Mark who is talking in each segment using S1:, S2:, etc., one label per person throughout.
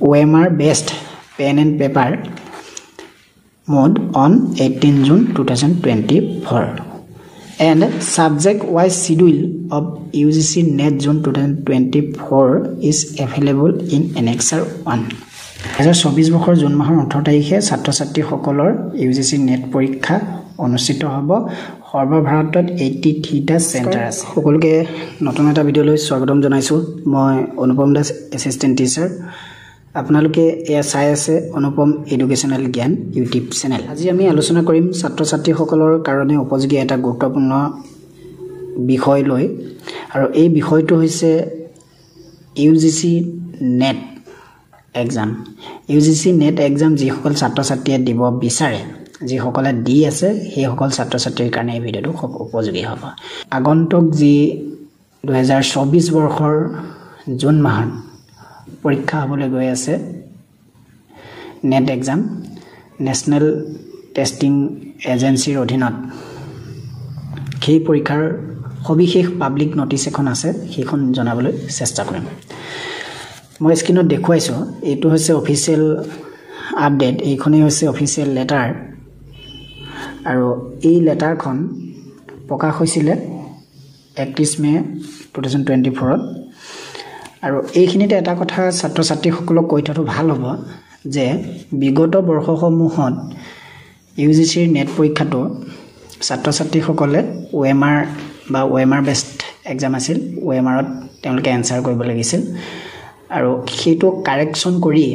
S1: OMR Best Pen and Paper mode on 18 June 2024 and subject-wise schedule of UGC NET June 2024 is available in Annexure 1. 2024 বৰ্ষৰ June মাহৰ 18 তাৰিখে ছাত্ৰ-ছাত্ৰীসকলৰ UGC NET পৰীক্ষা অনুষ্ঠিত হ'ব। সৰ্বভাৰতত 83টা centre আছে। সকলোকে নতুন এটা ভিডিঅ'লৈ স্বাগতম জনাইছো। মই অনুপম দাস এসিস্টেন্ট টিচাৰ। আপোনালোকে এয়া চাই আছে অনুপম এডুকেশ্যনেল জ্ঞান ইউটিউব চেনেল। আজি আমি আলোচনা কৰিম ছাত্ৰ-ছাত্ৰীসকলৰ কাৰণে উপযোগী এটা গুৰুত্বপূৰ্ণ বিষয় লৈ, আৰু এই বিষয়টো হৈছে UGC NET exam. UGC NET exam যিসকল ছাত্ৰ-ছাত্ৰীয়ে দিব বিচাৰে, যিসকলে দি আছে, সেইসকল ছাত্ৰ-ছাত্ৰীৰ কাৰণে এই ভিডিঅ'টো খুব উপযোগী হ'ব। আগন্তুক যি 2024 বৰ্ষৰ জুন মাহত পৰীক্ষা হ'বলৈ গৈ আছে নেট এক্সাম, নেশ্যনেল টেষ্টিং এজেন্সিৰ অধীনত সেই পৰীক্ষাৰ সবিশেষ পাব্লিক নটিচ এখন আছে, সেইখন জনাবলৈ চেষ্টা কৰিম। মই স্ক্ৰীনত দেখুৱাইছোঁ, এইটো হৈছে অফিচিয়েল আপডেট, এইখনেই হৈছে অফিচিয়েল লেটাৰ, আৰু এই লেটাৰখন প্ৰকাশ হৈছিলে 31 মে 2024 আৰু এইখিনিতে এটা কথা ছাত্ৰ-ছাত্ৰীসকলক কৈ থোৱাটো ভাল হ'ব যে বিগত বৰ্ষসমূহত UGCৰ নেট পৰীক্ষাটো ছাত্ৰ-ছাত্ৰীসকলে OMR বা OMR বেষ্ট এক্সাম আছিল, OMRত তেওঁলোকে এনচাৰ কৰিব লাগিছিল, আৰু সেইটো কাৰেকশ্যন কৰি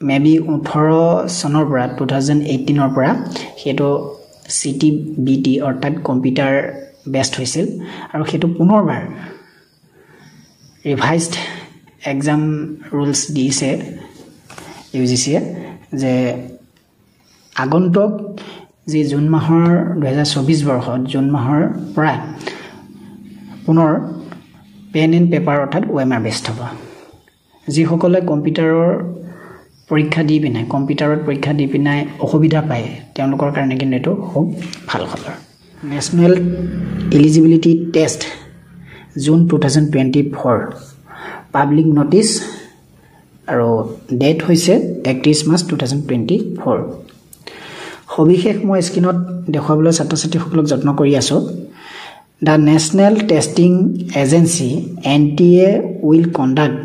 S1: মেবি 18 চনৰ পৰা 2018ৰ পৰা সেইটো CTBT অৰ্থাৎ কম্পিউটাৰ বেষ্ট হৈছিল, আৰু সেইটো পুনৰবাৰ ৰিভাইজড এক্সাম ৰুলছ দিছে UGCয়ে যে আগন্তুক যি জুন মাহৰ 2024 বৰ্ষত জুন মাহৰ পৰা পুনৰ পেন এণ্ড পেপাৰ অৰ্থাৎ OMR বেষ্ট হ'ব। যিসকলে কম্পিউটাৰত পৰীক্ষা দি পিনাই অসুবিধা পায়, তেওঁলোকৰ কাৰণে কিন্তু এইটো খুব ভাল খবৰ। National eligibility test June 2024 public notice, আৰু ডেট হৈছে 31 মাৰ্চ 2024। সবিশেষ মই স্ক্ৰীনত দেখুৱাবলৈ ছাত্ৰ-ছাত্ৰীসকলক যত্ন কৰি আছোঁ। The national testing agency NTA will conduct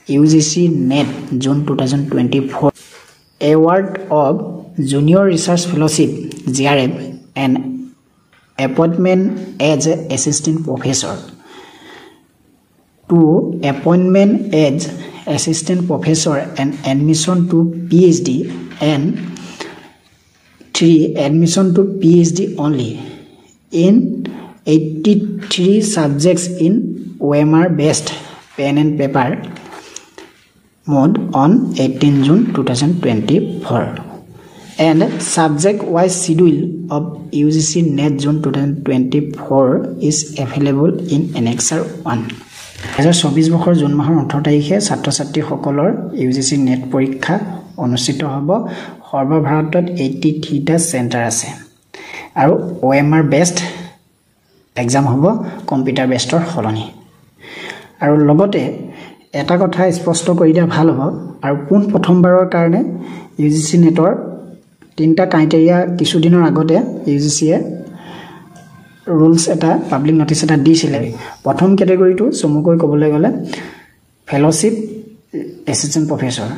S1: UGC NET June 2024 Award of Junior Research Fellowship JRF and appointment as Assistant Professor to appointment as Assistant Professor and admission to PhD and 3 admission to PhD only in 83 subjects in OMR Best Pen and Paper mode on 18 June 2024 and subject-wise schedule of UGC NET June 2024 is available in Annexure 1. 2024 বৰ্ষৰ June মাহৰ 18 তাৰিখে ছাত্ৰ-ছাত্ৰীসকলৰ UGC NET পৰীক্ষা অনুষ্ঠিত হ'ব। সৰ্বভাৰতত 83টা centre আছে, আৰু OMR best exam হ'ব কম্পিউটাৰ বেষ্টৰ সলনি। আৰু লগতে এটা কথা স্পষ্ট কৰি দিয়া ভাল হ'ব, আৰু পোন প্ৰথমবাৰৰ কাৰণে UGC নেটৰ 3টা ক্ৰাইটেৰিয়া কিছুদিনৰ আগতে UGCয়ে ৰুলছ এটা পাব্লিক নটিচ এটা দিছিলে। প্ৰথম কেটেগৰীটো চমুকৈ ক'বলৈ গ'লে ফেলোশ্বিপ এছিষ্টেণ্ট প্ৰফেচৰ,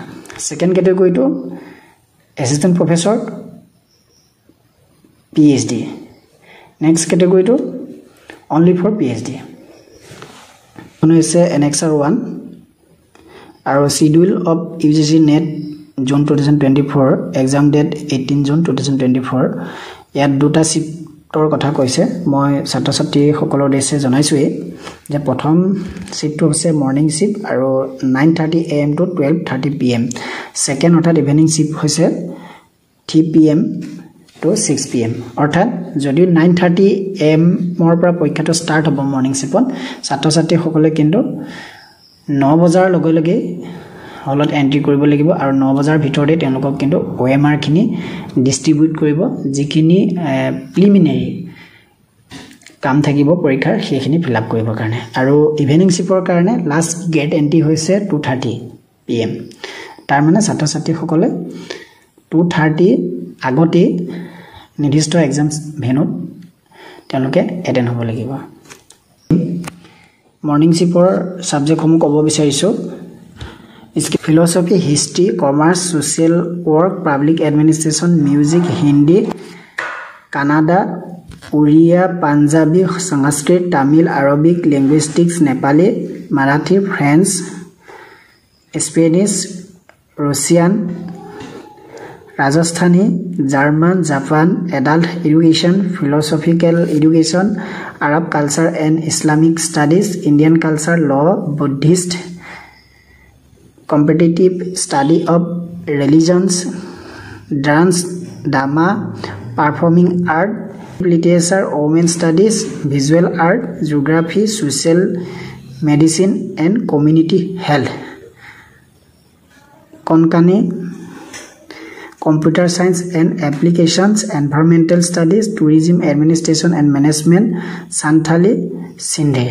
S1: ছেকেণ্ড কেটেগৰীটো এছিষ্টেণ্ট প্ৰফেচৰ PhD, নেক্সট কেটেগৰীটো অনলি ফৰ PhD। হৈছে Annexure 1 আৰু schedule of UGC NET June 2024 exam date 18 June 2024। ইয়াত দুটা শিফ্টৰ কথা কৈছে। মই ছাত্ৰ-ছাত্ৰীসকলৰ উদ্দেশ্যে জনাইছোঁৱেই যে প্ৰথম শিফ্টটো হৈছে মৰ্ণিং শিফ্ট আৰু 9:30 AM to 12:30 PM। ছেকেণ্ড অৰ্থাৎ ইভিনিং শিফ্ট হৈছে 3 PM to 6 PM। অৰ্থাৎ যদিও 9:30 AM পৰা পৰীক্ষাটো ষ্টাৰ্ট হ'ব মৰ্ণিং শিফ্টত, ছাত্ৰ-ছাত্ৰীসকলে কিন্তু 9 বজাৰ লগে লগে হলত এন্ট্ৰি কৰিব লাগিব, আৰু 9 বজাৰ ভিতৰতে তেওঁলোকক কিন্তু OMR খিনি ডিস্ট্ৰিবিউট কৰিব, যিখিনি প্ৰিলিমিনাৰী কাম থাকিব পৰীক্ষাৰ সেইখিনি ফিল আপ কৰিবৰ কাৰণে। আৰু ইভিনিং শিফ্টৰ কাৰণে লাষ্ট গেট এন্ট্ৰি হৈছে 2:30 PM তাৰ মানে ছাত্ৰ ছাত্ৰীসকলে 2:30 আগতে নিৰ্দিষ্ট এক্সাম ভেনুত তেওঁলোকে এটেন্ড হ'ব লাগিব মৰ্নিং শিপৰ সাবজেক্টসমূহ ক'ব বিচাৰিছো philosophy history commerce social work public administration music hindi kannada Oriya Punjabi Sanskrit Tamil Arabic linguistics Nepali Marathi French Spanish Russian Rajasthani German Japan adult education philosophical education Arab culture and Islamic studies Indian culture law Buddhist competitive study of religions dance drama performing art literature women studies visual art geography social medicine and community health Konkani computer science and applications environmental studies tourism administration and management Santali Sindhe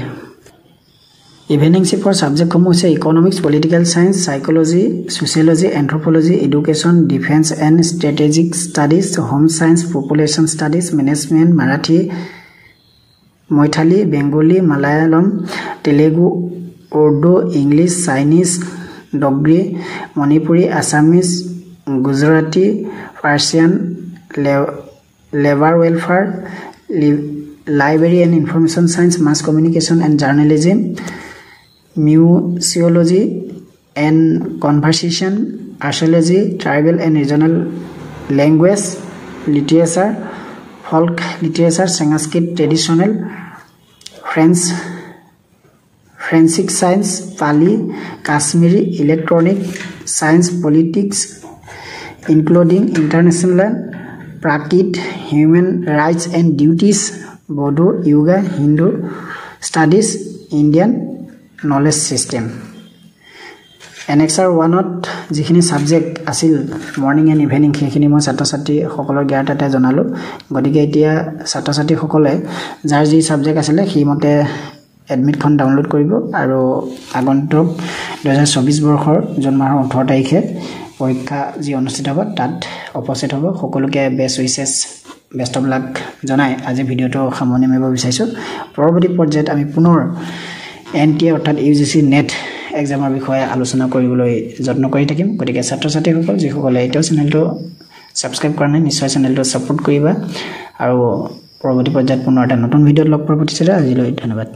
S1: Evening for subject say economics, political science, psychology, sociology, anthropology, education, defense and strategic studies, home science, population studies, management, Marathi, Moithali, Bengali, Malayalam, Telugu, Urdu, English, Chinese, Dogri, Manipuri, Assamese, Gujarati, Persian, labor welfare, library and information science, mass communication and journalism, museology and conversation, archaeology, tribal and regional language, literature, folk literature, Sanskrit traditional, forensic science, Pali, Kashmiri, electronic science, politics, including international, Prakrit, human rights and duties, Bodo, yoga, Hindu studies, Indian knowledge system annexer 1ত যিখিনি subject আছিল morning and evening সেইখিনি মই ছাত্ৰ ছাত্ৰী সকলৰ জ্ঞাতাতে জনালো গতিকে এতিয়া ছাত্ৰ ছাত্ৰী সকলে যাৰ যি সাবজেক্ট আছিল সেইমতে এডমিট খন ডাউনলোড কৰিব আৰু আগন্তুক 2024 বৰ্ষৰ জুন মাহৰ 18 তাৰিখে পৰীক্ষা যি অনুষ্ঠিত হ'ব তাত উপস্থিত হ'ব সকলোকে best wishes best of luck জনাই আজি ভিডিওটো সামৰণি মাৰিব বিচাৰিছো পৰৱৰ্তী পৰ্যায়ত আমি পুনৰ NTA অৰ্থাৎ UGC নেট এক্সামৰ বিষয়ে আলোচনা কৰিবলৈ যত্ন কৰি থাকিম গতিকে ছাত্ৰ ছাত্ৰীসকল যিসকলে এই চেনেলটো সাবস্ক্ৰাইব কৰা নাই নিশ্চয় চেনেলটো সাপোৰ্ট কৰিবা আৰু পৰৱৰ্তী পৰ্যায়ত পুনৰ এটা নতুন ভিডিঅ'ত লগ পাব আজিলৈ ধন্যবাদ